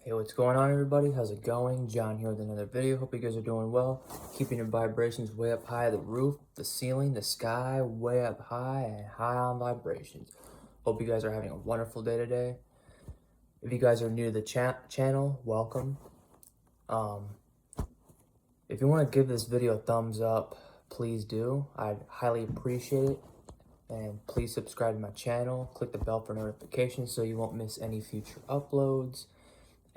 Hey, what's going on, everybody? How's it going? John here with another video. Hope you guys are doing well. Keeping your vibrations way up high, the roof, the ceiling, the sky, way up high and high on vibrations. Hope you guys are having a wonderful day today. If you guys are new to the channel, welcome. If you want to give this video a thumbs up, please do. I'd highly appreciate it. And please subscribe to my channel. Click the bell for notifications so you won't miss any future uploads.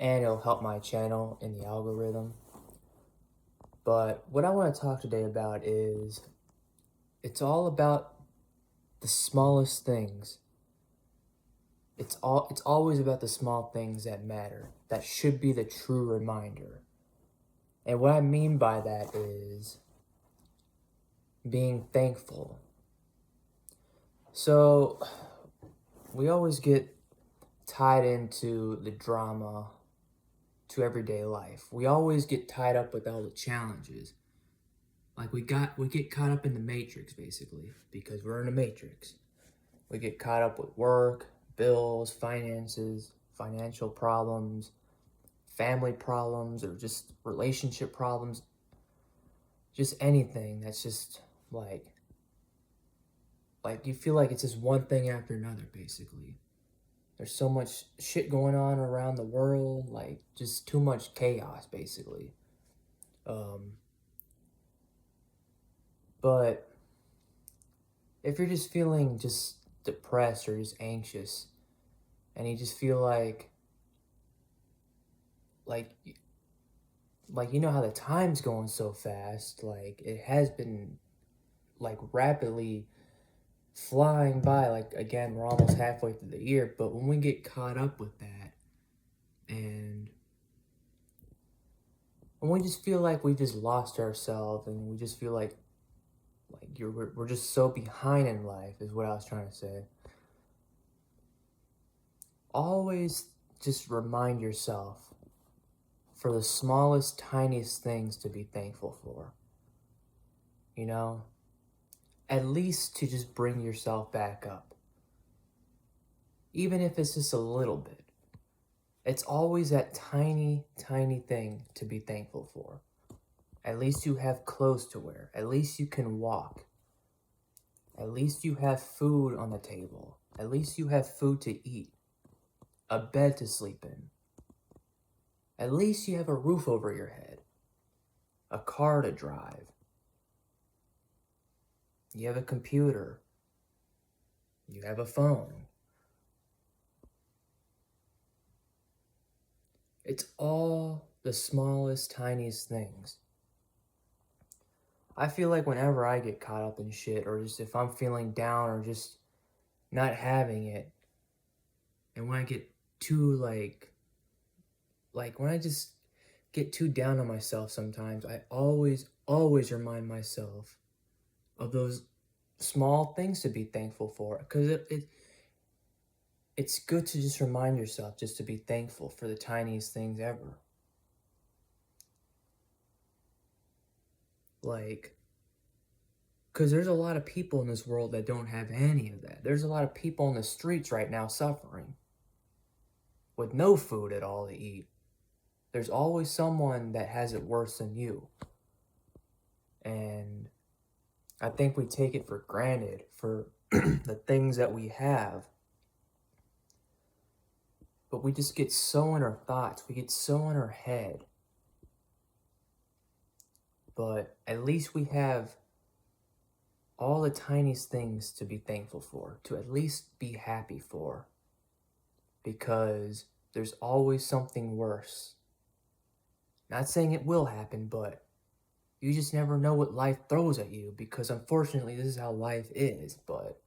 And it'll help my channel in the algorithm. But what I want to talk today about is it's all about the smallest things. It's always about the small things that matter. That should be the true reminder. And what I mean by that is being thankful. So we always get tied into the drama to everyday life. We always get tied up with all the challenges. Like we get caught up in the matrix, basically, because we're in a matrix. We get caught up with work, bills, finances, financial problems, family problems, or just relationship problems. Just anything that's just like you feel like it's just one thing after another, basically. There's so much shit going on around the world, like just too much chaos, basically. But if you're just feeling just depressed or just anxious, and you just feel like you know how the time's going so fast, like it has been like rapidly flying by, like again, we're almost halfway through the year, but when we get caught up with that, and when we just feel like we just lost ourselves, and we just feel like we're just so behind in life, is what I was trying to say. Always just remind yourself for the smallest, tiniest things to be thankful for. You know? At least to just bring yourself back up. Even if it's just a little bit. It's always that tiny, tiny thing to be thankful for. At least you have clothes to wear. At least you can walk. At least you have food on the table. At least you have food to eat. A bed to sleep in. At least you have a roof over your head. A car to drive. You have a computer. You have a phone. It's all the smallest, tiniest things. I feel like whenever I get caught up in shit, or just if I'm feeling down or just not having it, and when I get too like when I just get too down on myself sometimes, I always remind myself of those small things to be thankful for, because it's good to just remind yourself just to be thankful for the tiniest things ever. Like, because there's a lot of people in this world that don't have any of that. There's a lot of people in the streets right now suffering with no food at all to eat. There's always someone that has it worse than you. And I think we take it for granted for the things that we have. But we just get so in our thoughts. We get so in our head. But at least we have all the tiniest things to be thankful for, to at least be happy for. Because there's always something worse. Not saying it will happen, but you just never know what life throws at you, because unfortunately this is how life is. But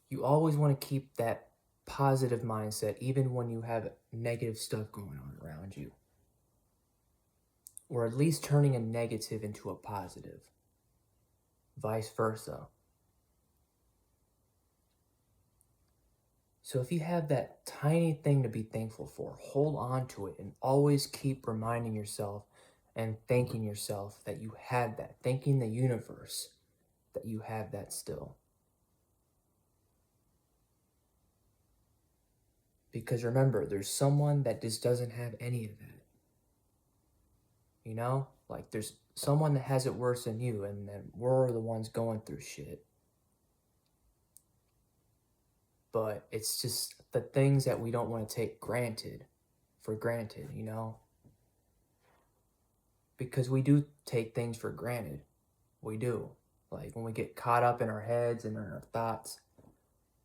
you always want to keep that positive mindset even when you have negative stuff going on around you. Or at least turning a negative into a positive. Vice versa. So if you have that tiny thing to be thankful for, hold on to it and always keep reminding yourself and thanking yourself that you have that. Thanking the universe that you have that still. Because remember, there's someone that just doesn't have any of that. You know? Like, there's someone that has it worse than you, and then we're the ones going through shit. But it's just the things that we don't want to take for granted, you know? Because we do take things for granted. We do. Like, when we get caught up in our heads and in our thoughts.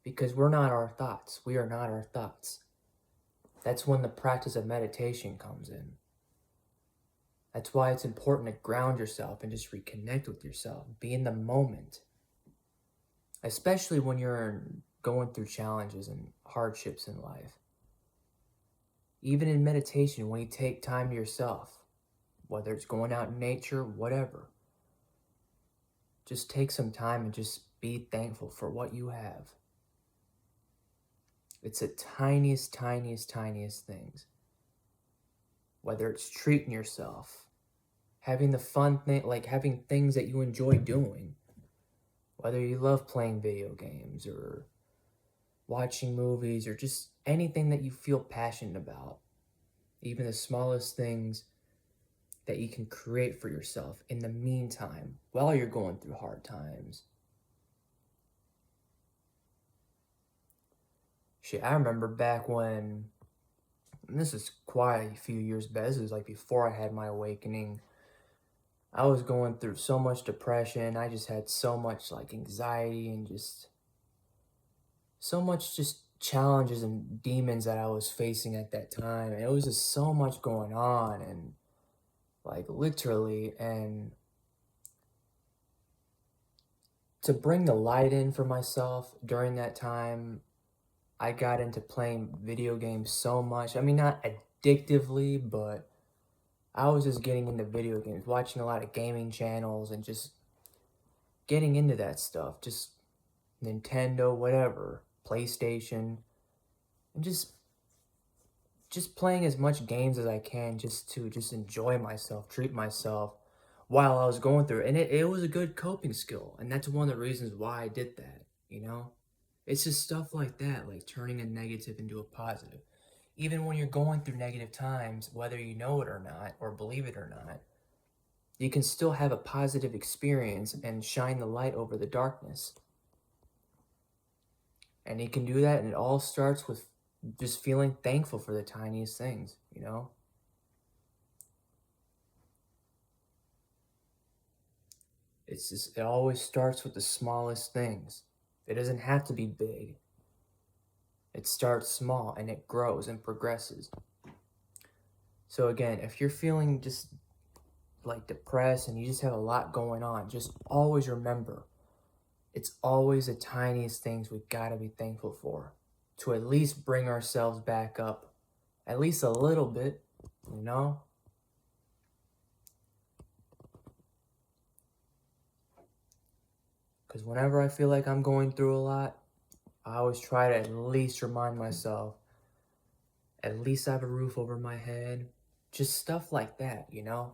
Because we're not our thoughts. We are not our thoughts. That's when the practice of meditation comes in. That's why it's important to ground yourself and just reconnect with yourself. Be in the moment. Especially when you're going through challenges and hardships in life. Even in meditation, when you take time to yourself, whether it's going out in nature, whatever, just take some time and just be thankful for what you have. It's the tiniest, tiniest, tiniest things. Whether it's treating yourself, having the fun thing, like having things that you enjoy doing. Whether you love playing video games or watching movies or just anything that you feel passionate about. Even the smallest things that you can create for yourself in the meantime while you're going through hard times. Shit, I remember back when, and this is quite a few years back, this was like before I had my awakening, I was going through so much depression. I just had so much like anxiety and just so much just challenges and demons that I was facing at that time. And it was just so much going on, and like literally, and to bring the light in for myself during that time, I got into playing video games so much. I mean, not addictively, but I was just getting into video games, watching a lot of gaming channels and just getting into that stuff. Just Nintendo, whatever, PlayStation, and just playing as much games as I can just to just enjoy myself, treat myself while I was going through it. And it was a good coping skill. And that's one of the reasons why I did that, you know? It's just stuff like that, like turning a negative into a positive. Even when you're going through negative times, whether you know it or not, or believe it or not, you can still have a positive experience and shine the light over the darkness. And you can do that, and it all starts with just feeling thankful for the tiniest things, you know? It's just, it always starts with the smallest things. It doesn't have to be big. It starts small and it grows and progresses. So again, if you're feeling just like depressed and you just have a lot going on, just always remember, it's always the tiniest things we gotta be thankful for to at least bring ourselves back up, at least a little bit, you know? Because whenever I feel like I'm going through a lot, I always try to at least remind myself, at least I have a roof over my head. Just stuff like that, you know?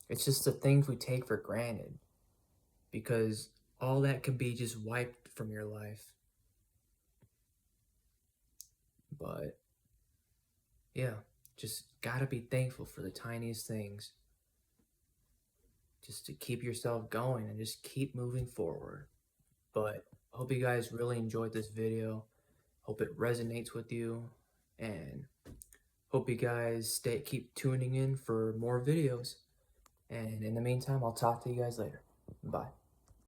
It's just the things we take for granted. Because all that can be just wiped from your life. But, yeah, just gotta be thankful for the tiniest things. Just to keep yourself going and just keep moving forward. But hope you guys really enjoyed this video. Hope it resonates with you, and hope you guys keep tuning in for more videos. And in the meantime, I'll talk to you guys later. Bye.